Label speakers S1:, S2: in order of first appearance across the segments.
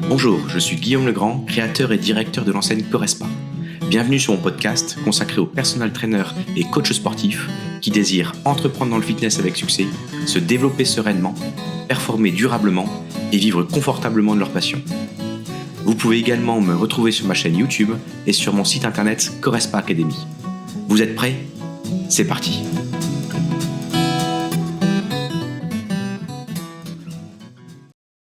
S1: Bonjour, je suis Guillaume Legrand, créateur et directeur de l'enseigne Corespa. Bienvenue sur mon podcast consacré aux personal trainers et coachs sportifs qui désirent entreprendre dans le fitness avec succès, se développer sereinement, performer durablement et vivre confortablement de leur passion. Vous pouvez également me retrouver sur ma chaîne YouTube et sur mon site internet Corespa Academy. Vous êtes prêts ? C'est parti !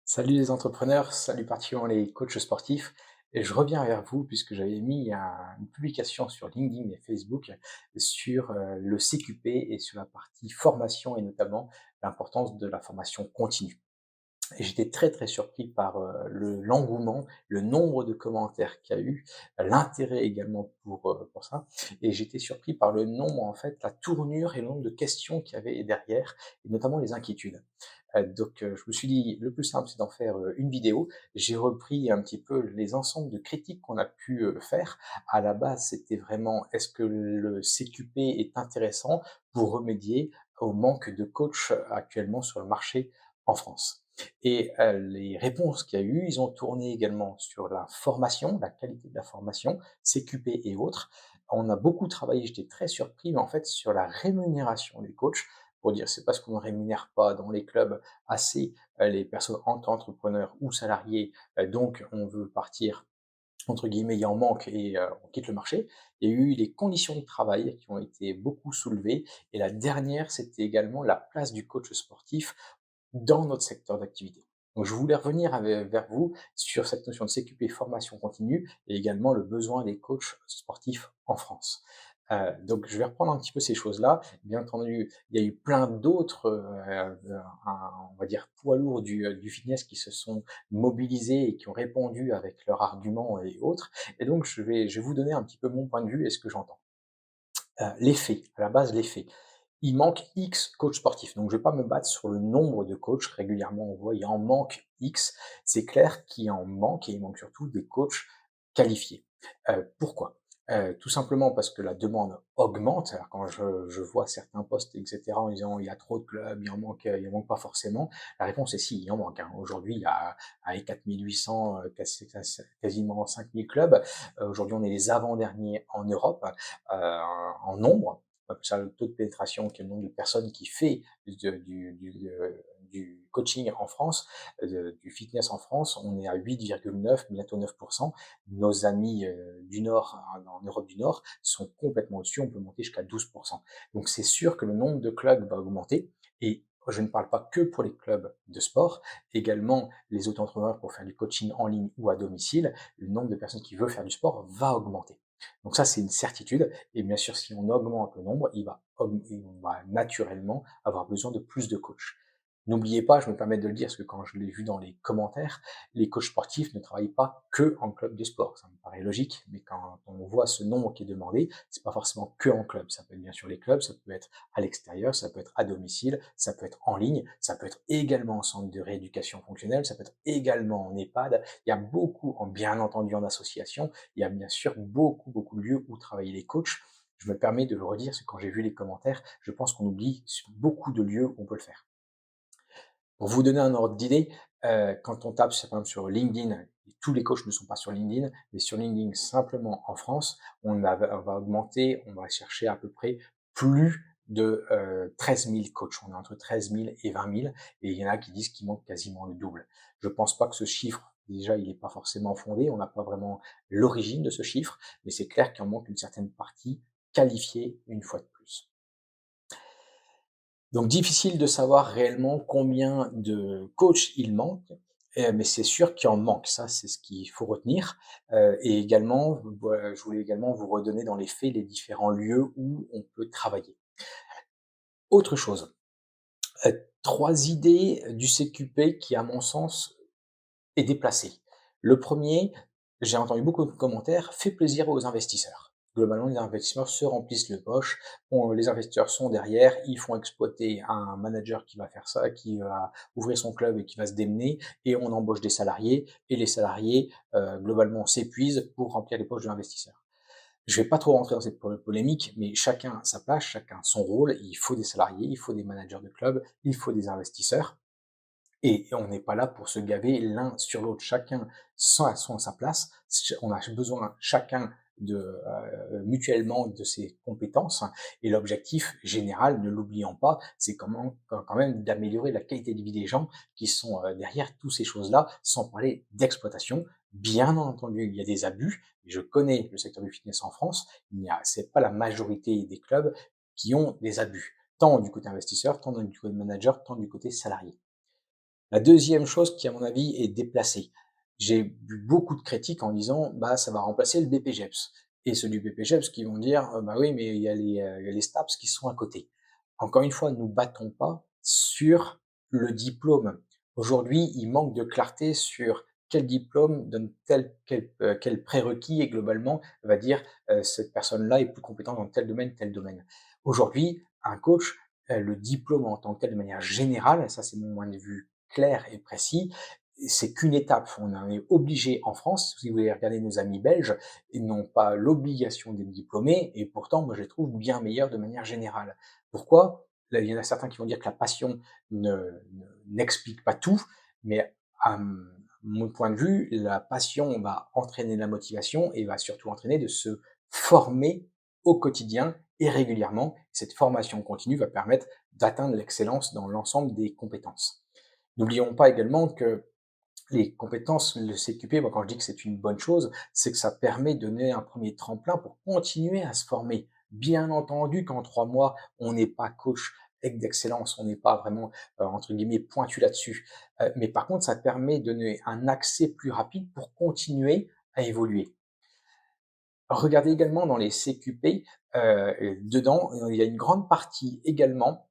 S2: Salut les entrepreneurs, salut particulièrement les coachs sportifs. Et je reviens vers vous puisque j'avais mis une publication sur LinkedIn et Facebook sur le CQP et sur la partie formation et notamment l'importance de la formation continue. Et j'étais très surpris par l'engouement, le nombre de commentaires qu'il y a eu, l'intérêt également pour ça. Et j'étais surpris par le nombre, en fait, la tournure et le nombre de questions qu'il y avait derrière, et notamment les inquiétudes. Donc je me suis dit, le plus simple, c'est d'en faire une vidéo. J'ai repris un petit peu les ensembles de critiques qu'on a pu faire. À la base, c'était vraiment, est-ce que le CQP est intéressant pour remédier au manque de coachs actuellement sur le marché en France? Et les réponses qu'il y a eu, ils ont tourné également sur la formation, la qualité de la formation, CQP et autres. On a beaucoup travaillé, j'étais très surpris, mais en fait sur la rémunération des coachs, pour dire c'est parce qu'on ne rémunère pas dans les clubs assez les personnes en tant qu'entrepreneurs ou salariés, donc on veut partir entre guillemets, il y en manque et on quitte le marché. Il y a eu les conditions de travail qui ont été beaucoup soulevées et la dernière, c'était également la place du coach sportif dans notre secteur d'activité. Donc je voulais revenir vers vous sur cette notion de CQP formation continue et également le besoin des coachs sportifs en France. Donc je vais reprendre un petit peu ces choses-là. Bien entendu, il y a eu plein d'autres, on va dire poids lourds du fitness qui se sont mobilisés et qui ont répondu avec leurs arguments et autres. Et donc je vais vous donner un petit peu mon point de vue et ce que j'entends. Les faits, à la base les faits. Il manque X coachs sportifs. Donc, je vais pas me battre sur le nombre de coachs. Régulièrement, on voit, il en manque X. C'est clair qu'il en manque et il manque surtout des coachs qualifiés. Pourquoi? Tout simplement parce que la demande augmente. Alors, quand je vois certains posts, etc., en disant il y a trop de clubs, il en manque pas forcément. La réponse est si, il en manque. Aujourd'hui, il y a 4800, quasiment 5000 clubs. Aujourd'hui, on est les avant-derniers en Europe en nombre. Ça, le taux de pénétration, qui est le nombre de personnes qui fait du coaching en France, du fitness en France, on est à 8,9, bientôt 9%. Nos amis du Nord, en Europe du Nord, sont complètement au-dessus, on peut monter jusqu'à 12%. Donc c'est sûr que le nombre de clubs va augmenter, et je ne parle pas que pour les clubs de sport, également les auto-entrepreneurs pour faire du coaching en ligne ou à domicile, le nombre de personnes qui veulent faire du sport va augmenter. Donc ça, c'est une certitude. Et bien sûr, si on augmente le nombre, on va naturellement avoir besoin de plus de coachs. N'oubliez pas, je me permets de le dire, parce que quand je l'ai vu dans les commentaires, les coachs sportifs ne travaillent pas que en club de sport. Ça me paraît logique, mais quand on voit ce nombre qui est demandé, c'est pas forcément que en club. Ça peut être bien sûr les clubs, ça peut être à l'extérieur, ça peut être à domicile, ça peut être en ligne, ça peut être également en centre de rééducation fonctionnelle, ça peut être également en EHPAD. Il y a beaucoup, bien entendu en association, il y a bien sûr beaucoup de lieux où travailler les coachs. Je me permets de le redire, parce que quand j'ai vu les commentaires, je pense qu'on oublie beaucoup de lieux où on peut le faire. Pour vous donner un ordre d'idée, quand on tape par exemple sur LinkedIn, tous les coachs ne sont pas sur LinkedIn, mais sur LinkedIn simplement en France, on va augmenter, on va chercher à peu près plus de 13 000 coachs. On est entre 13 000 et 20 000, et il y en a qui disent qu'il manque quasiment le double. Je pense pas que ce chiffre, déjà, il n'est pas forcément fondé, on n'a pas vraiment l'origine de ce chiffre, mais c'est clair qu'il en manque une certaine partie qualifiée une fois de plus. Donc difficile de savoir réellement combien de coachs il manque, mais c'est sûr qu'il en manque. Ça, c'est ce qu'il faut retenir. Et également, voilà, je voulais également vous redonner dans les faits les différents lieux où on peut travailler. Autre chose, 3 idées du CQP qui, à mon sens, est déplacée. Le premier, j'ai entendu beaucoup de commentaires, fait plaisir aux investisseurs. Globalement, les investisseurs se remplissent le poche, les investisseurs sont derrière, ils font exploiter un manager qui va faire ça, qui va ouvrir son club et qui va se démener, et on embauche des salariés, et les salariés, globalement, s'épuisent pour remplir les poches de l'investisseur. Je vais pas trop rentrer dans cette polémique, mais chacun a sa place, chacun a son rôle. Il faut des salariés, il faut des managers de club, il faut des investisseurs. Et on n'est pas là pour se gaver l'un sur l'autre. Chacun à sa place. On a besoin chacun mutuellement de ses compétences. Et l'objectif général, ne l'oublions pas, c'est quand même d'améliorer la qualité de vie des gens qui sont derrière toutes ces choses-là, sans parler d'exploitation. Bien entendu, il y a des abus. Je connais le secteur du fitness en France. C'est pas la majorité des clubs qui ont des abus, tant du côté investisseur, tant du côté manager, tant du côté salarié. La deuxième chose qui, à mon avis, est déplacée. J'ai eu beaucoup de critiques en disant, bah, ça va remplacer le BPGEPS. Et ceux du BPGEPS qui vont dire, bah oui, mais il y a les STAPS qui sont à côté. Encore une fois, ne nous battons pas sur le diplôme. Aujourd'hui, il manque de clarté sur quel diplôme donne quel prérequis et globalement va dire cette personne-là est plus compétente dans tel domaine, tel domaine. Aujourd'hui, un coach, le diplôme en tant que tel de manière générale, ça c'est mon point de vue clair et précis, c'est qu'une étape. On en est obligé en France, si vous voulez regarder nos amis belges, ils n'ont pas l'obligation d'être diplômés, et pourtant, moi, je les trouve bien meilleurs de manière générale. Pourquoi? Là, il y en a certains qui vont dire que la passion n'explique pas tout, mais à mon point de vue, la passion va entraîner la motivation et va surtout entraîner de se former au quotidien et régulièrement. Cette formation continue va permettre d'atteindre l'excellence dans l'ensemble des compétences. N'oublions pas également que les compétences, le CQP, moi quand je dis que c'est une bonne chose, c'est que ça permet de donner un premier tremplin pour continuer à se former. Bien entendu qu'en 3 mois, on n'est pas coach d'excellence, on n'est pas vraiment, entre guillemets, pointu là-dessus. Mais par contre, ça permet de donner un accès plus rapide pour continuer à évoluer. Regardez également dans les CQP, dedans, il y a une grande partie également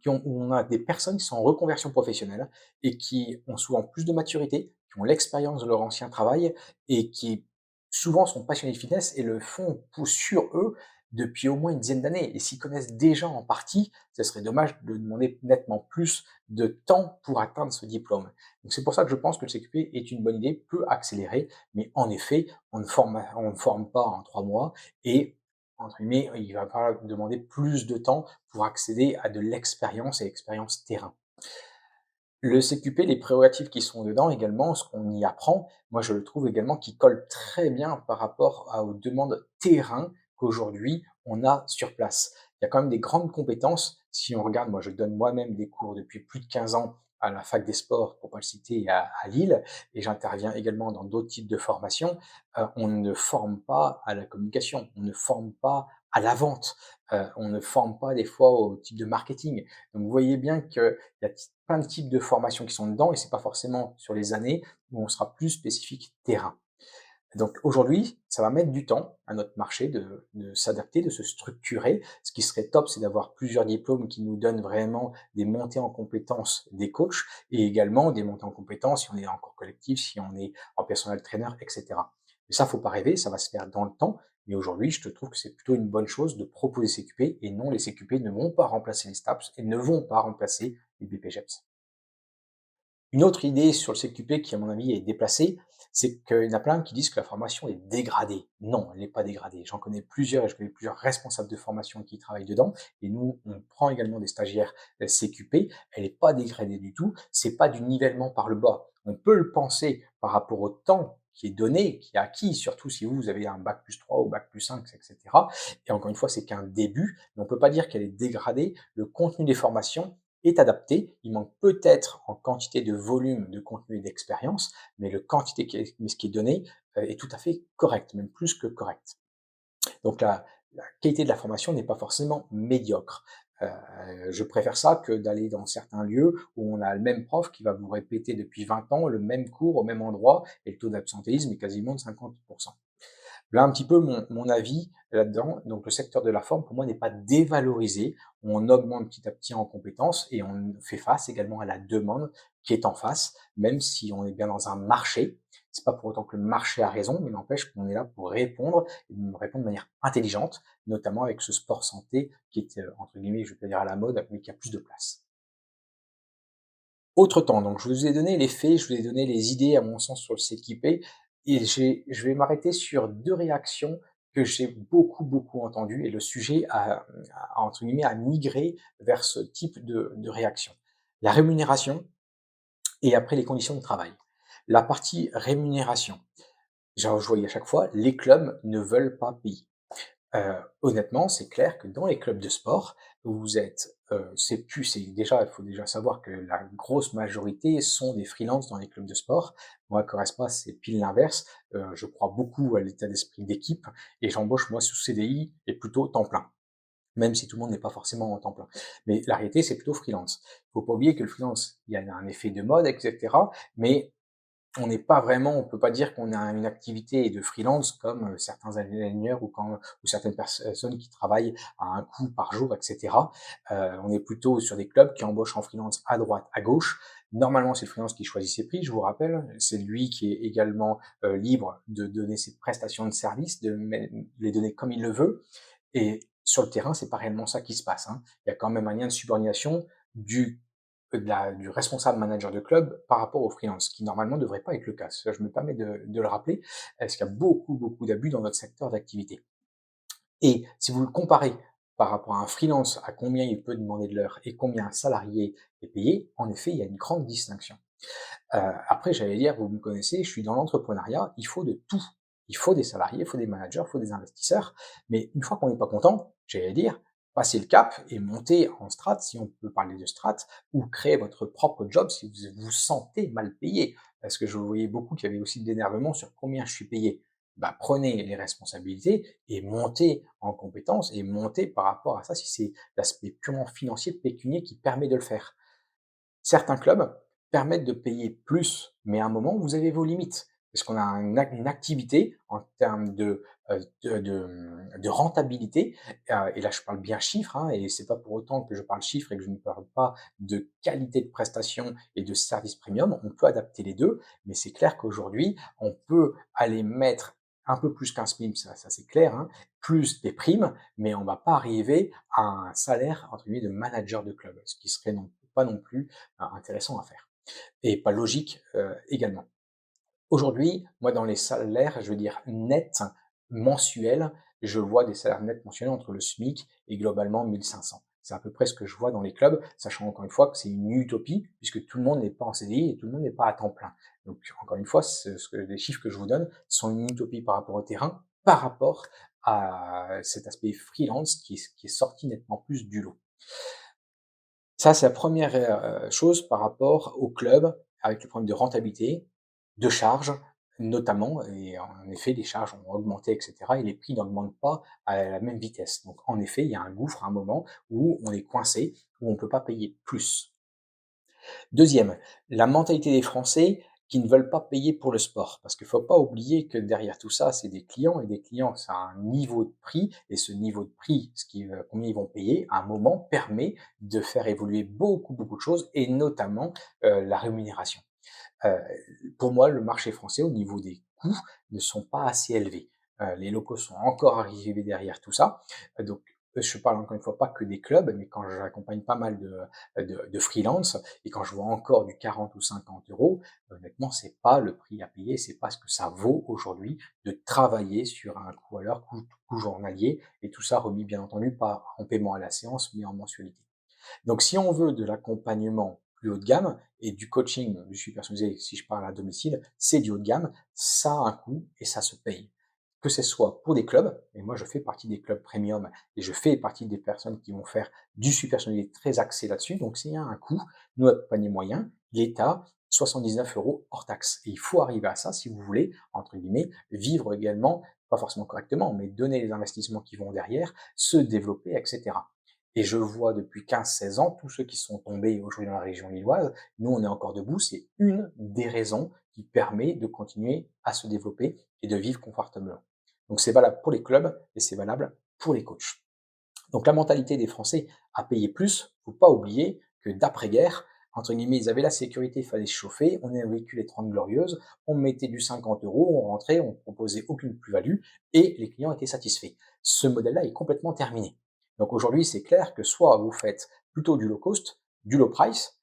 S2: où on a des personnes qui sont en reconversion professionnelle et qui ont souvent plus de maturité, qui ont l'expérience de leur ancien travail et qui souvent sont passionnés de fitness et le font sur eux depuis au moins une dizaine d'années. Et s'ils connaissent déjà en partie, ce serait dommage de demander nettement plus de temps pour atteindre ce diplôme. Donc c'est pour ça que je pense que le CQP est une bonne idée, peut accélérer, mais en effet, on ne forme pas en 3 mois et entre guillemets, il va falloir demander plus de temps pour accéder à de l'expérience et l'expérience terrain. Le CQP, les prérogatives qui sont dedans également, ce qu'on y apprend, moi je le trouve également qui colle très bien par rapport aux demandes terrain qu'aujourd'hui on a sur place. Il y a quand même des grandes compétences. Si on regarde, moi je donne moi-même des cours depuis plus de 15 ans à la fac des sports, pour pas le citer, à Lille, et j'interviens également dans d'autres types de formations. On ne forme pas à la communication, on ne forme pas à la vente, on ne forme pas des fois au type de marketing. Donc vous voyez bien qu'il y a plein de types de formations qui sont dedans et c'est pas forcément sur les années où on sera plus spécifique terrain. Donc aujourd'hui, ça va mettre du temps à notre marché de s'adapter, de se structurer. Ce qui serait top, c'est d'avoir plusieurs diplômes qui nous donnent vraiment des montées en compétences des coachs et également des montées en compétences si on est en cours collectif, si on est en personal trainer, etc. Mais ça, faut pas rêver, ça va se faire dans le temps. Mais aujourd'hui, je te trouve que c'est plutôt une bonne chose de proposer CQP et non, les CQP ne vont pas remplacer les STAPS et ne vont pas remplacer les BPGEPS. Une autre idée sur le CQP qui, à mon avis, est déplacée, c'est qu'il y en a plein qui disent que la formation est dégradée. Non, elle n'est pas dégradée. J'en connais plusieurs et je connais plusieurs responsables de formation qui travaillent dedans. Et nous, on prend également des stagiaires CQP. Elle n'est pas dégradée du tout. C'est pas du nivellement par le bas. On peut le penser par rapport au temps qui est donné, qui est acquis, surtout si vous avez un bac plus 3 ou bac plus 5, etc. Et encore une fois, c'est qu'un début, mais on peut pas dire qu'elle est dégradée. Le contenu des formations est adapté. Il manque peut-être en quantité de volume, de contenu et d'expérience, mais ce qui est donné est tout à fait correct, même plus que correct. Donc la qualité de la formation n'est pas forcément médiocre. Je préfère ça que d'aller dans certains lieux où on a le même prof qui va vous répéter depuis 20 ans le même cours au même endroit et le taux d'absentéisme est quasiment de 50%. Voilà un petit peu mon avis là-dedans. Donc le secteur de la forme, pour moi, n'est pas dévalorisé. On augmente petit à petit en compétences et on fait face également à la demande qui est en face, même si on est bien dans un marché. C'est pas pour autant que le marché a raison, mais n'empêche qu'on est là pour répondre et répondre de manière intelligente, notamment avec ce sport santé qui est, entre guillemets, je vais pas dire à la mode, mais qui a plus de place. Autre temps, donc je vous ai donné les faits, je vous ai donné les idées à mon sens sur le CQP et je vais m'arrêter sur 2 réactions que j'ai beaucoup entendu et le sujet entre guillemets, a migré vers ce type de réaction. La rémunération et après les conditions de travail. La partie rémunération, je voyais à chaque fois, les clubs ne veulent pas payer. Honnêtement, c'est clair que dans les clubs de sport, vous êtes, c'est déjà il faut déjà savoir que la grosse majorité sont des freelances dans les clubs de sport. Moi, à Correspa, c'est pile l'inverse. Je crois beaucoup à l'état d'esprit d'équipe et j'embauche moi sous CDI et plutôt temps plein, même si tout le monde n'est pas forcément en temps plein. Mais la réalité, c'est plutôt freelance. Il faut pas oublier que le freelance, il y a un effet de mode et cetera, mais on n'est pas vraiment, on peut pas dire qu'on a une activité de freelance comme certains ingénieurs ou certaines personnes qui travaillent à un coût par jour, etc. On est plutôt sur des clubs qui embauchent en freelance à droite, à gauche. Normalement, c'est le freelance qui choisit ses prix, je vous rappelle. C'est lui qui est également libre de donner ses prestations de service, de les donner comme il le veut. Et sur le terrain, c'est pas réellement ça qui se passe, hein. Il y a quand même un lien de subordination du du responsable manager de club par rapport au freelance, qui normalement ne devrait pas être le cas. Ça, je me permets de le rappeler, parce qu'il y a beaucoup d'abus dans notre secteur d'activité. Et si vous le comparez par rapport à un freelance, à combien il peut demander de l'heure et combien un salarié est payé, en effet, il y a une grande distinction. Après, j'allais dire, vous me connaissez, je suis dans l'entrepreneuriat, il faut de tout. Il faut des salariés, il faut des managers, il faut des investisseurs. Mais une fois qu'on n'est pas content, j'allais dire, passez le cap et montez en strat, si on peut parler de strat, ou créer votre propre job si vous vous sentez mal payé. Parce que je voyais beaucoup qu'il y avait aussi de l'énervement sur combien je suis payé. Bah, prenez les responsabilités et montez en compétences et montez par rapport à ça si c'est l'aspect purement financier, pécunier qui permet de le faire. Certains clubs permettent de payer plus, mais à un moment, vous avez vos limites. Parce qu'on a une activité en termes de rentabilité, et là je parle bien chiffres, hein, et c'est pas pour autant que je parle chiffres et que je ne parle pas de qualité de prestation et de service premium. On peut adapter les deux, mais c'est clair qu'aujourd'hui, on peut aller mettre un peu plus qu'un SMIC, ça c'est clair, hein, plus des primes, mais on va pas arriver à un salaire entre guillemets de manager de club, ce qui serait pas non plus intéressant à faire et pas logique également. Aujourd'hui, moi dans les salaires, je veux dire nets mensuels, je vois des salaires nets mensuels entre le SMIC et globalement 1500. C'est à peu près ce que je vois dans les clubs, sachant encore une fois que c'est une utopie puisque tout le monde n'est pas en CDI et tout le monde n'est pas à temps plein. Donc encore une fois, les chiffres que je vous donne sont une utopie par rapport au terrain, par rapport à cet aspect freelance qui est sorti nettement plus du lot. Ça, c'est la première chose par rapport au club, avec le problème de rentabilité, de charges notamment et en effet, les charges ont augmenté et cetera et les prix n'augmentent pas à la même vitesse. Donc en effet, il y a un gouffre à un moment où on est coincé, où on ne peut pas payer plus. Deuxième, la mentalité des Français qui ne veulent pas payer pour le sport. Parce qu'il ne faut pas oublier que derrière tout ça, c'est des clients et des clients, ça a un niveau de prix et ce niveau de prix, combien ils vont payer, à un moment permet de faire évoluer beaucoup de choses et notamment la rémunération. Euh, pour moi, le marché français, au niveau des coûts, ne sont pas assez élevés. Les locaux sont encore arrivés derrière tout ça. Donc, je parle encore une fois pas que des clubs, mais quand j'accompagne pas mal de freelance et quand je vois encore du 40 ou 50 euros, honnêtement, c'est pas le prix à payer, c'est pas ce que ça vaut aujourd'hui de travailler sur un coût à l'heure, coût journalier, et tout ça remis bien entendu pas en paiement à la séance, mais en mensualité. Donc, si on veut de l'accompagnement plus haut de gamme et du coaching, du suivi personnalisé, si je parle à domicile, c'est du haut de gamme, ça a un coût et ça se paye. Que ce soit pour des clubs, et moi je fais partie des clubs premium et je fais partie des personnes qui vont faire du suivi personnalisé très axé là-dessus, donc s'il y a un coût, nous, notre panier moyen, il est à 79 euros hors taxe. Et il faut arriver à ça si vous voulez, entre guillemets, vivre également, pas forcément correctement, mais donner les investissements qui vont derrière, se développer, etc. Et je vois depuis 15-16 ans, tous ceux qui sont tombés aujourd'hui dans la région lilloise, nous on est encore debout, c'est une des raisons qui permet de continuer à se développer et de vivre confortablement. Donc c'est valable pour les clubs et c'est valable pour les coachs. Donc la mentalité des Français à payer plus, faut pas oublier que d'après-guerre, entre guillemets, ils avaient la sécurité, il fallait se chauffer, on a vécu les 30 glorieuses, on mettait du 50 euros, on rentrait, on proposait aucune plus-value et les clients étaient satisfaits. Ce modèle-là est complètement terminé. Donc aujourd'hui, c'est clair que soit vous faites plutôt du low cost, du low price,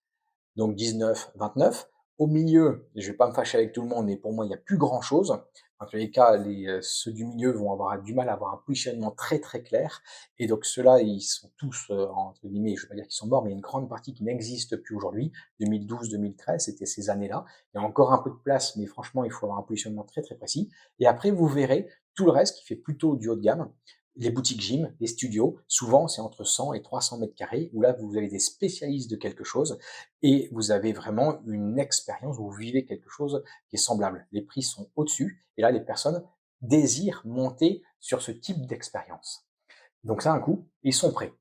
S2: donc 19, 29. Au milieu, je vais pas me fâcher avec tout le monde, mais pour moi, il n'y a plus grand chose. En tous les cas, ceux du milieu vont avoir du mal à avoir un positionnement très, très clair et donc ceux-là, ils sont tous, entre guillemets, je ne veux pas dire qu'ils sont morts, mais il y a une grande partie qui n'existe plus aujourd'hui. 2012-2013, c'était ces années-là. Il y a encore un peu de place, mais franchement, il faut avoir un positionnement très, très précis et après vous verrez tout le reste qui fait plutôt du haut de gamme, les boutiques gym, les studios, souvent c'est entre 100 et 300 mètres carrés où là, vous avez des spécialistes de quelque chose et vous avez vraiment une expérience, vous vivez quelque chose qui est semblable. Les prix sont au-dessus et là, les personnes désirent monter sur ce type d'expérience. Donc ça a un coût, ils sont prêts.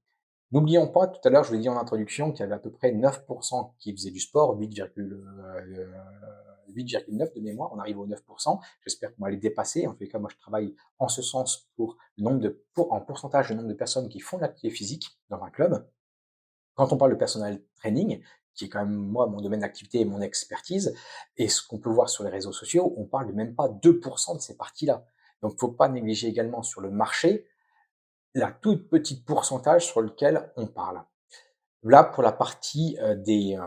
S2: N'oublions pas, tout à l'heure, je vous l'ai dit en introduction, qu'il y avait à peu près 9% qui faisaient du sport, 8,9 de mémoire, on arrive aux 9%. J'espère qu'on va les dépasser. En tous les cas, moi, je travaille en ce sens pour en pourcentage, le nombre de personnes qui font de l'activité physique dans un club. Quand on parle de personal training, qui est quand même, moi, mon domaine d'activité et mon expertise, et ce qu'on peut voir sur les réseaux sociaux, on parle de même pas 2% de ces parties-là. Donc, il ne faut pas négliger également sur le marché la toute petite pourcentage sur lequel on parle. Là, pour la partie de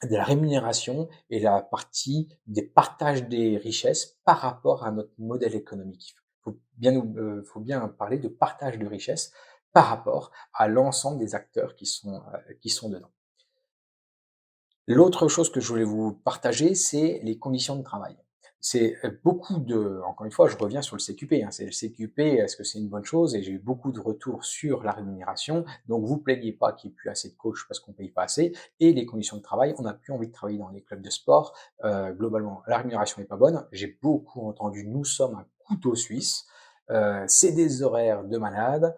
S2: la rémunération et la partie des partages des richesses par rapport à notre modèle économique. Faut bien parler de partage de richesses par rapport à l'ensemble des acteurs qui sont dedans. L'autre chose que je voulais vous partager, c'est les conditions de travail. C'est beaucoup de, encore une fois, je reviens sur le CQP, hein, c'est le CQP, est-ce que c'est une bonne chose? Et j'ai eu beaucoup de retours sur la rémunération, donc vous plaignez pas qu'il n'y ait plus assez de coachs parce qu'on paye pas assez, et les conditions de travail, on n'a plus envie de travailler dans les clubs de sport, globalement, la rémunération n'est pas bonne, j'ai beaucoup entendu, nous sommes un couteau suisse, c'est des horaires de malade,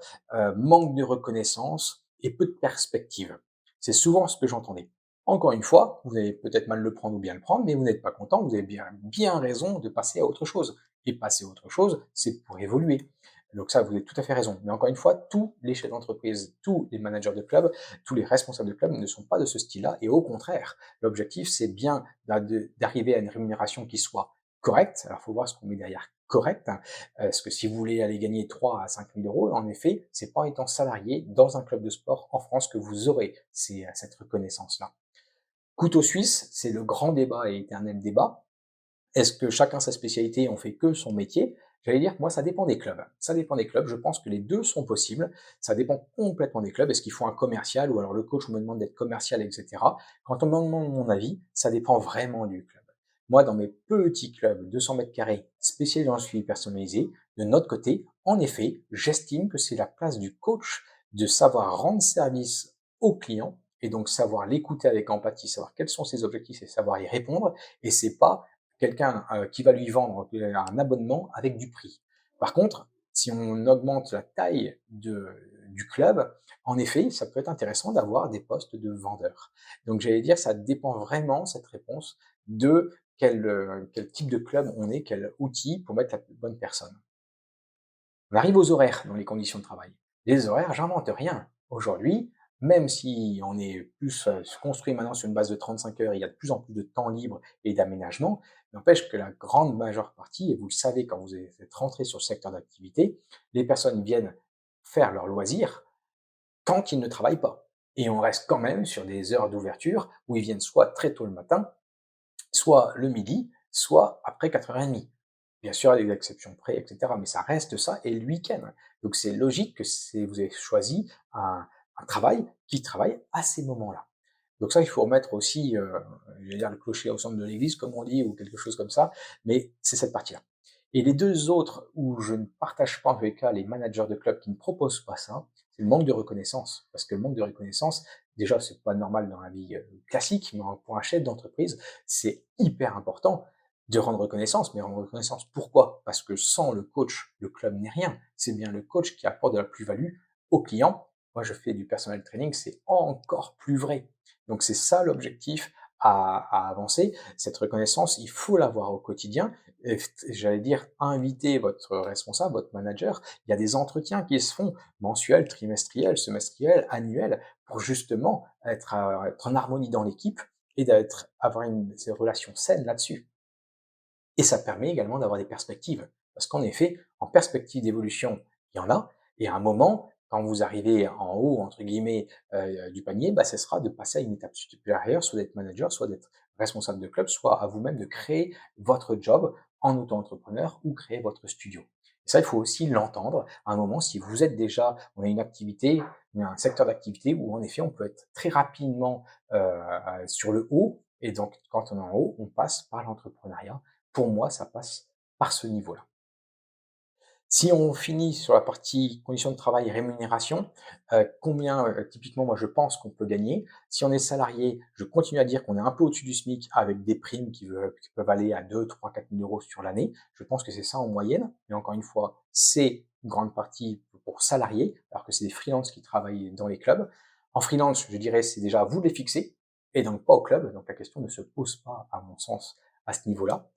S2: manque de reconnaissance et peu de perspective. C'est souvent ce que j'entendais. Encore une fois, vous allez peut-être mal le prendre ou bien le prendre, mais vous n'êtes pas content, vous avez bien raison de passer à autre chose. Et passer à autre chose, c'est pour évoluer. Donc ça, vous avez tout à fait raison. Mais encore une fois, tous les chefs d'entreprise, tous les managers de club, tous les responsables de club ne sont pas de ce style-là. Et au contraire, l'objectif, c'est bien d'arriver à une rémunération qui soit correcte. Alors, il faut voir ce qu'on met derrière correct. Parce que si vous voulez aller gagner 3 à 5 000 euros, en effet, c'est pas en étant salarié dans un club de sport en France que vous aurez cette reconnaissance-là. Couteau suisse, c'est le grand débat et éternel débat. Est-ce que chacun sa spécialité, on fait que son métier? J'allais dire que moi, ça dépend des clubs. Ça dépend des clubs. Je pense que les deux sont possibles. Ça dépend complètement des clubs. Est-ce qu'il faut un commercial ou alors le coach me demande d'être commercial, etc. Quand on me demande mon avis, ça dépend vraiment du club. Moi, dans mes petits clubs, 200 mètres carrés, spécialisés dans le suivi personnalisé, de notre côté, en effet, j'estime que c'est la place du coach de savoir rendre service au client et donc savoir l'écouter avec empathie, savoir quels sont ses objectifs et savoir y répondre. Et c'est pas quelqu'un qui va lui vendre un abonnement avec du prix. Par contre, si on augmente la taille du club, en effet, ça peut être intéressant d'avoir des postes de vendeurs. Donc j'allais dire, ça dépend vraiment, cette réponse, de quel type de club on est, quel outil pour mettre la bonne personne. On arrive aux horaires dans les conditions de travail. Les horaires, j'invente rien. Aujourd'hui, même si on est plus construit maintenant sur une base de 35 heures, il y a de plus en plus de temps libre et d'aménagement, n'empêche que la grande majeure partie, et vous le savez quand vous êtes rentré sur le secteur d'activité, les personnes viennent faire leurs loisirs quand ils ne travaillent pas. Et on reste quand même sur des heures d'ouverture où ils viennent soit très tôt le matin, soit le midi, soit après 4h30. Bien sûr, il y a des exceptions près, etc. Mais ça reste ça et le week-end. Donc c'est logique que vous avez choisi un travail qui travaille à ces moments-là. Donc ça, il faut remettre aussi, je vais dire le clocher au centre de l'église, comme on dit, ou quelque chose comme ça, mais c'est cette partie-là. Et les deux autres où je ne partage pas en tous les cas les managers de club qui ne proposent pas ça, c'est le manque de reconnaissance. Parce que le manque de reconnaissance, déjà, c'est pas normal dans la vie classique, mais pour un chef d'entreprise, c'est hyper important de rendre reconnaissance. Mais rendre reconnaissance, pourquoi? Parce que sans le coach, le club n'est rien. C'est bien le coach qui apporte de la plus-value au client. Moi, je fais du personal training, c'est encore plus vrai. Donc c'est ça l'objectif à avancer. Cette reconnaissance, il faut l'avoir au quotidien. J'allais dire, inviter votre responsable, votre manager. Il y a des entretiens qui se font mensuels, trimestriels, semestriels, annuels, pour justement être en harmonie dans l'équipe et avoir ces relations saines là-dessus. Et ça permet également d'avoir des perspectives. Parce qu'en effet, en perspective d'évolution, il y en a. Et à un moment, quand vous arrivez en haut, entre guillemets, du panier, bah, ce sera de passer à une étape supérieure, soit d'être manager, soit d'être responsable de club, soit à vous-même de créer votre job en auto-entrepreneur ou créer votre studio. Et ça, il faut aussi l'entendre. À un moment, si vous êtes déjà, on a une activité, on a un secteur d'activité où en effet, on peut être très rapidement sur le haut. Et donc, quand on est en haut, on passe par l'entrepreneuriat. Pour moi, ça passe par ce niveau-là. Si on finit sur la partie conditions de travail et rémunération, combien, typiquement moi je pense qu'on peut gagner. Si on est salarié, je continue à dire qu'on est un peu au-dessus du SMIC avec des primes qui peuvent aller à 2, 3, 4 000 € sur l'année. Je pense que c'est ça en moyenne, mais encore une fois, c'est une grande partie pour salariés, alors que c'est des freelances qui travaillent dans les clubs. En freelance, je dirais, c'est déjà à vous de les fixer et donc pas au club, donc la question ne se pose pas, à mon sens, à ce niveau-là.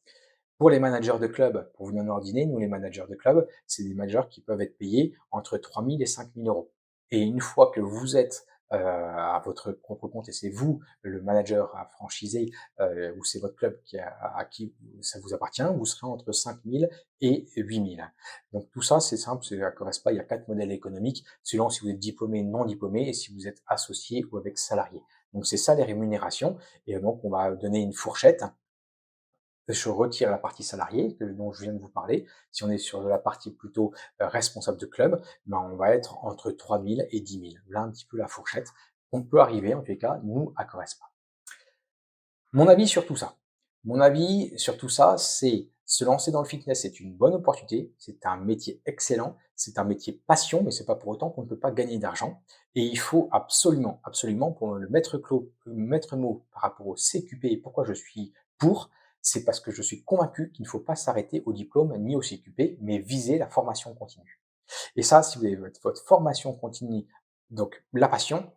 S2: Pour les managers de club, pour vous donner un ordre d'idée, nous les managers de club, c'est des managers qui peuvent être payés entre 3 000 et 5 000 €. Et une fois que vous êtes à votre propre compte et c'est vous le manager à franchiser ou c'est votre club à qui ça vous appartient, vous serez entre 5 000 et 8 000. Donc tout ça, c'est simple, ça correspond pas. Il y a 4 modèles économiques selon si vous êtes diplômé, non diplômé et si vous êtes associé ou avec salarié. Donc c'est ça les rémunérations. Et donc on va donner une fourchette. Je retire la partie salariée dont je viens de vous parler. Si on est sur la partie plutôt responsable de club, ben on va être entre 3 000 et 10 000. Là, un petit peu la fourchette. On peut arriver, en tous les cas, nous, à Correspa. Mon avis sur tout ça. Mon avis sur tout ça, c'est se lancer dans le fitness, c'est une bonne opportunité. C'est un métier excellent. C'est un métier passion, mais c'est pas pour autant qu'on ne peut pas gagner d'argent. Et il faut absolument, absolument, pour le maître mot par rapport au CQP et pourquoi je suis pour, c'est parce que je suis convaincu qu'il ne faut pas s'arrêter au diplôme ni au CQP, mais viser la formation continue. Et ça, si vous avez votre formation continue, donc la passion,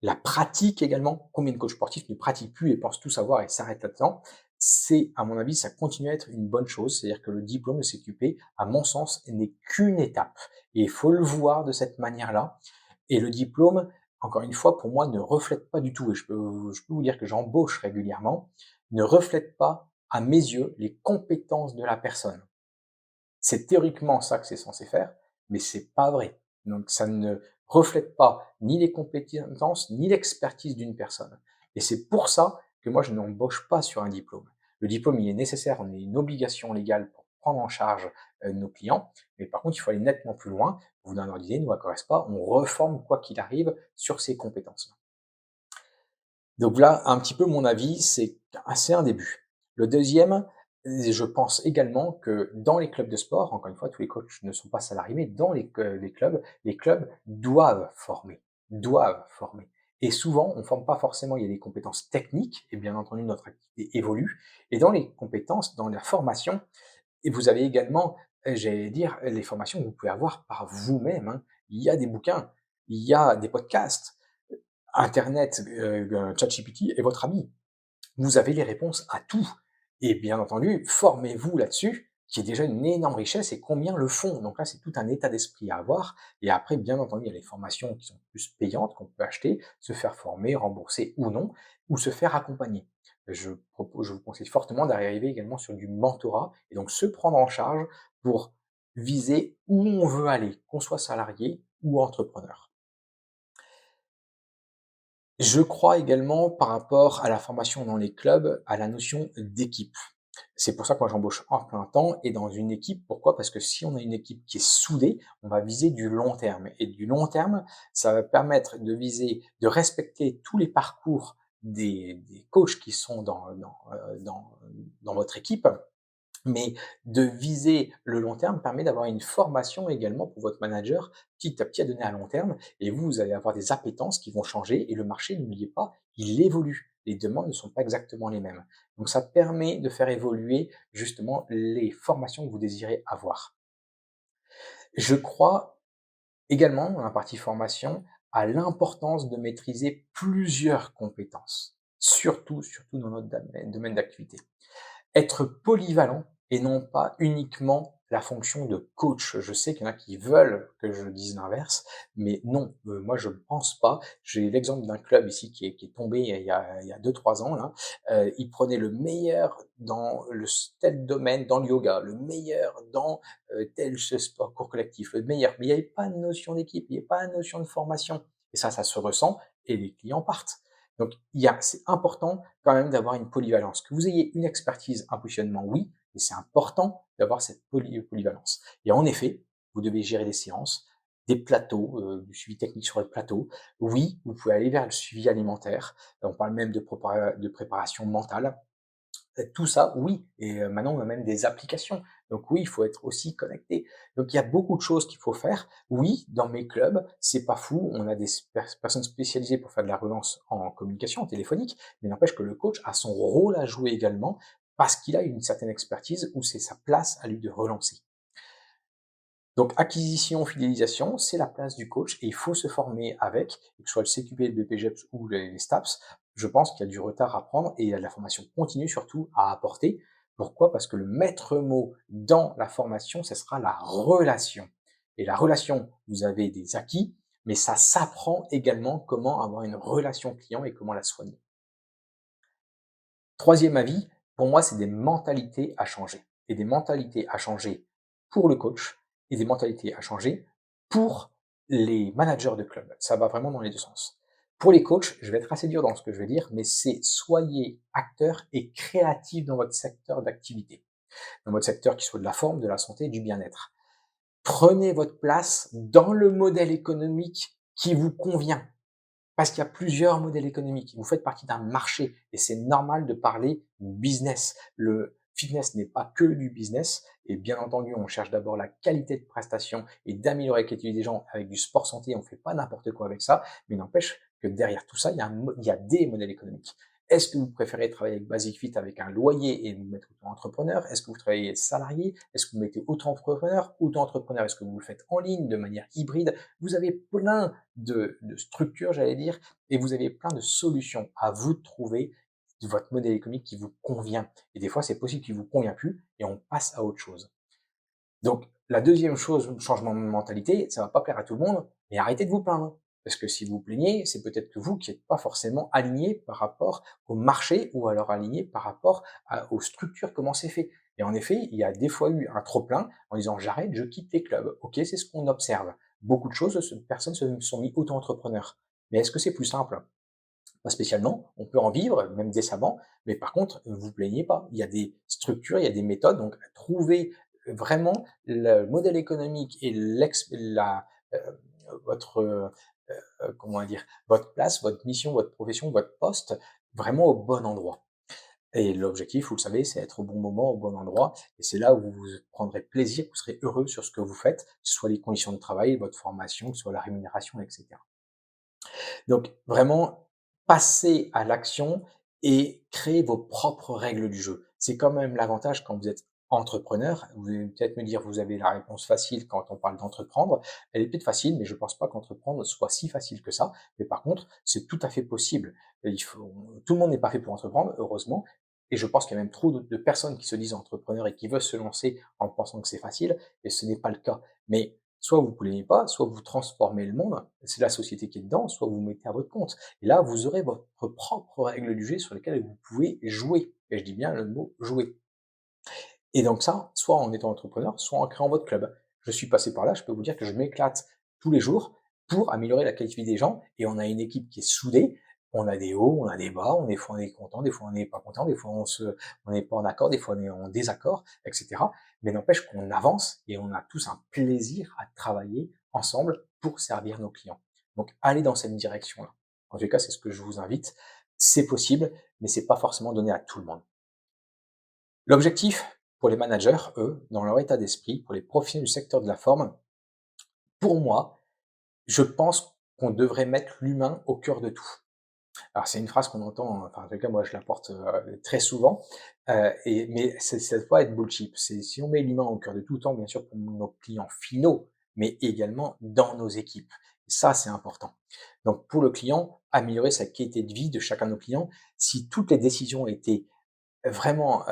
S2: la pratique également, combien de coachs sportifs ne pratiquent plus et pensent tout savoir et s'arrêtent là-dedans, c'est, à mon avis, ça continue à être une bonne chose. C'est-à-dire que le diplôme de CQP, à mon sens, n'est qu'une étape. Et il faut le voir de cette manière-là. Et le diplôme, encore une fois, pour moi, ne reflète pas du tout, et je peux vous dire que j'embauche régulièrement, ne reflète pas, à mes yeux, les compétences de la personne. C'est théoriquement ça que c'est censé faire, mais c'est pas vrai. Donc ça ne reflète pas ni les compétences, ni l'expertise d'une personne. Et c'est pour ça que moi je n'embauche pas sur un diplôme. Le diplôme, il est nécessaire, on a une obligation légale pour prendre en charge nos clients, mais par contre, il faut aller nettement plus loin. Vous donner un idée, nous à Correspa, on reforme quoi qu'il arrive sur ces compétences. Donc là, un petit peu mon avis, c'est un début. Le deuxième, je pense également que dans les clubs de sport, encore une fois, tous les coachs ne sont pas salariés, mais dans les clubs doivent former, doivent former. Et souvent, on ne forme pas forcément, il y a des compétences techniques, et bien entendu, notre activité évolue. Et dans les compétences, dans la formation, et vous avez également, j'allais dire, les formations que vous pouvez avoir par vous-même, hein. Il y a des bouquins, il y a des podcasts, internet, ChatGPT est votre ami. Vous avez les réponses à tout et bien entendu, formez-vous là-dessus, qui est déjà une énorme richesse et combien le font. Donc là, c'est tout un état d'esprit à avoir et après, bien entendu, il y a les formations qui sont plus payantes qu'on peut acheter, se faire former, rembourser ou non, ou se faire accompagner. Je vous conseille fortement d'arriver également sur du mentorat et donc se prendre en charge pour viser où on veut aller, qu'on soit salarié ou entrepreneur. Je crois également, par rapport à la formation dans les clubs, à la notion d'équipe. C'est pour ça que moi j'embauche en plein temps et dans une équipe. Pourquoi? Parce que si on a une équipe qui est soudée, on va viser du long terme. Et du long terme, ça va permettre de viser, de respecter tous les parcours des coachs qui sont dans votre équipe, mais de viser le long terme permet d'avoir une formation également pour votre manager, petit à petit à donner à long terme. Et vous allez avoir des appétences qui vont changer. Et le marché, n'oubliez pas, il évolue. Les demandes ne sont pas exactement les mêmes. Donc ça permet de faire évoluer justement les formations que vous désirez avoir. Je crois également, dans la partie formation, à l'importance de maîtriser plusieurs compétences, surtout dans notre domaine d'activité. Être polyvalent et non pas uniquement la fonction de coach. Je sais qu'il y en a qui veulent que je dise l'inverse, mais non, moi je ne pense pas. J'ai l'exemple d'un club ici qui est tombé il y a 2-3 ans là. Il prenait le meilleur dans tel domaine, dans le yoga, le meilleur dans tel ce sport cours collectif, le meilleur. Mais il n'y avait pas de notion d'équipe, il n'y avait pas de notion de formation. Et ça se ressent et les clients partent. Donc, c'est important quand même d'avoir une polyvalence. Que vous ayez une expertise, un positionnement, oui, Et c'est important d'avoir cette polyvalence. Et en effet, vous devez gérer des séances, des plateaux, du suivi technique sur le plateau. Oui, vous pouvez aller vers le suivi alimentaire. On parle même de préparation mentale. Tout ça, oui. Et maintenant, on a même des applications. Donc oui, il faut être aussi connecté. Donc il y a beaucoup de choses qu'il faut faire. Oui, dans mes clubs, c'est pas fou. On a des personnes spécialisées pour faire de la relance en communication téléphonique, mais n'empêche que le coach a son rôle à jouer également parce qu'il a une certaine expertise où c'est sa place à lui de relancer. Donc acquisition, fidélisation, c'est la place du coach et il faut se former avec, que ce soit le CQP, le BPGEPS ou les STAPS. Je pense qu'il y a du retard à prendre et il y a de la formation continue surtout à apporter. Pourquoi? Parce que le maître mot dans la formation, ce sera la relation. Et la relation, vous avez des acquis, mais ça s'apprend également comment avoir une relation client et comment la soigner. Troisième avis, pour moi, c'est des mentalités à changer. Et des mentalités à changer pour le coach et des mentalités à changer pour les managers de club. Ça va vraiment dans les deux sens. Pour les coachs, je vais être assez dur dans ce que je vais dire, mais c'est soyez acteurs et créatifs dans votre secteur d'activité. Dans votre secteur qui soit de la forme, de la santé, du bien-être. Prenez votre place dans le modèle économique qui vous convient. Parce qu'il y a plusieurs modèles économiques. Vous faites partie d'un marché et c'est normal de parler business. Le fitness n'est pas que du business et bien entendu, on cherche d'abord la qualité de prestation et d'améliorer la qualité des gens avec du sport santé. On ne fait pas n'importe quoi avec ça, mais n'empêche que derrière tout ça, il y a des modèles économiques. Est-ce que vous préférez travailler avec Basic Fit avec un loyer et vous mettre auto-entrepreneur? Est-ce que vous travaillez salarié? Est-ce que vous mettez auto-entrepreneur? Auto-entrepreneur, est-ce que vous le faites en ligne de manière hybride? Vous avez plein de structures, j'allais dire, et vous avez plein de solutions. À vous de trouver votre modèle économique qui vous convient. Et des fois, c'est possible qu'il vous convient plus et on passe à autre chose. Donc, la deuxième chose, changement de mentalité, ça va pas plaire à tout le monde, mais arrêtez de vous plaindre. Parce que si vous vous plaignez, c'est peut-être que vous qui n'êtes pas forcément aligné par rapport au marché ou alors aligné par rapport aux structures, comment c'est fait. Et en effet, il y a des fois eu un trop-plein en disant j'arrête, je quitte les clubs. Ok, c'est ce qu'on observe. Beaucoup de choses, personnes se sont mis auto-entrepreneurs. Mais est-ce que c'est plus simple? Pas spécialement. On peut en vivre, même décemment. Mais par contre, ne vous plaignez pas. Il y a des structures, il y a des méthodes. Donc, trouvez vraiment le modèle économique et euh, votre comment dire, votre place, votre mission, votre profession, votre poste, vraiment au bon endroit. Et l'objectif, vous le savez, c'est être au bon moment, au bon endroit. Et c'est là où vous prendrez plaisir, vous serez heureux sur ce que vous faites, que ce soit les conditions de travail, votre formation, que ce soit la rémunération, etc. Donc vraiment, passez à l'action et créez vos propres règles du jeu. C'est quand même l'avantage quand vous êtes entrepreneur. Vous allez peut-être me dire, vous avez la réponse facile quand on parle d'entreprendre. Elle est peut-être facile, mais je pense pas qu'entreprendre soit si facile que ça. Mais par contre, c'est tout à fait possible. Tout le monde n'est pas fait pour entreprendre, heureusement. Et je pense qu'il y a même trop de personnes qui se disent entrepreneurs et qui veulent se lancer en pensant que c'est facile, et ce n'est pas le cas. Mais soit vous ne plaisez pas, soit vous transformez le monde, c'est la société qui est dedans, soit vous vous mettez à votre compte. Et là, vous aurez votre propre règle du jeu sur lesquelles vous pouvez jouer. Et je dis bien le mot jouer. Et donc ça, soit en étant entrepreneur, soit en créant votre club. Je suis passé par là, je peux vous dire que je m'éclate tous les jours pour améliorer la qualité des gens. Et on a une équipe qui est soudée. On a des hauts, on a des bas, des fois on est content, des fois on n'est pas content, des fois on n'est pas en accord, des fois on est en désaccord, etc. Mais n'empêche qu'on avance et on a tous un plaisir à travailler ensemble pour servir nos clients. Donc allez dans cette direction-là. En tout cas, c'est ce que je vous invite. C'est possible, mais c'est pas forcément donné à tout le monde. L'objectif pour les managers, eux, dans leur état d'esprit, pour les professionnels du secteur de la forme, pour moi, je pense qu'on devrait mettre l'humain au cœur de tout. Alors c'est une phrase qu'on entend, enfin en tout cas moi je la porte très souvent, mais ça doit être bullshit. C'est si on met l'humain au cœur de tout, tant bien sûr pour nos clients finaux, mais également dans nos équipes. Ça c'est important. Donc pour le client, améliorer sa qualité de vie de chacun de nos clients, si toutes les décisions étaient vraiment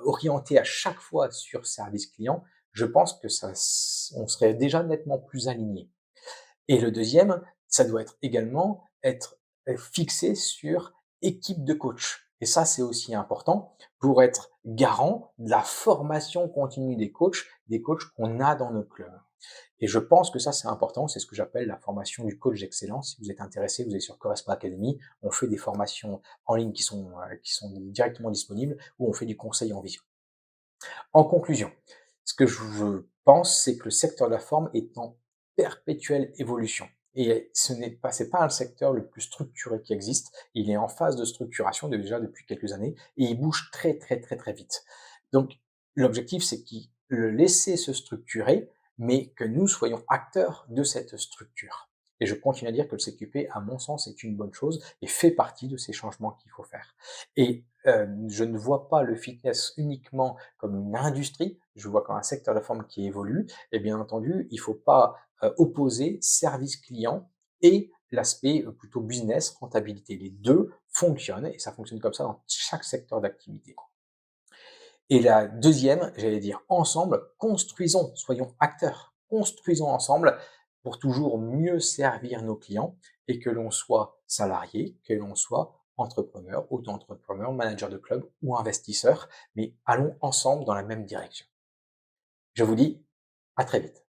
S2: orienté à chaque fois sur service client, je pense que on serait déjà nettement plus aligné. Et le deuxième, ça doit être également être fixé sur équipe de coach. Et ça, c'est aussi important pour être garant de la formation continue des coachs qu'on a dans nos clubs. Et je pense que ça, c'est important. C'est ce que j'appelle la formation du coach d'excellence. Si vous êtes intéressé, vous allez sur Correspa Academy. On fait des formations en ligne qui sont directement disponibles ou on fait du conseil en visio. En conclusion, ce que je pense, c'est que le secteur de la forme est en perpétuelle évolution. Et c'est pas un secteur le plus structuré qui existe. Il est en phase de structuration déjà depuis quelques années et il bouge très, très, très, très vite. Donc, l'objectif, c'est qu'il le laisser se structurer, mais que nous soyons acteurs de cette structure. Et je continue à dire que le CQP, à mon sens, est une bonne chose et fait partie de ces changements qu'il faut faire. Et je ne vois pas le fitness uniquement comme une industrie, je vois comme un secteur de la forme qui évolue. Et bien entendu, il ne faut pas opposer service client et l'aspect plutôt business, rentabilité. Les deux fonctionnent et ça fonctionne comme ça dans chaque secteur d'activité. Et la deuxième, j'allais dire ensemble, construisons, soyons acteurs, construisons ensemble pour toujours mieux servir nos clients et que l'on soit salarié, que l'on soit entrepreneur, auto-entrepreneur, manager de club ou investisseur, mais allons ensemble dans la même direction. Je vous dis à très vite.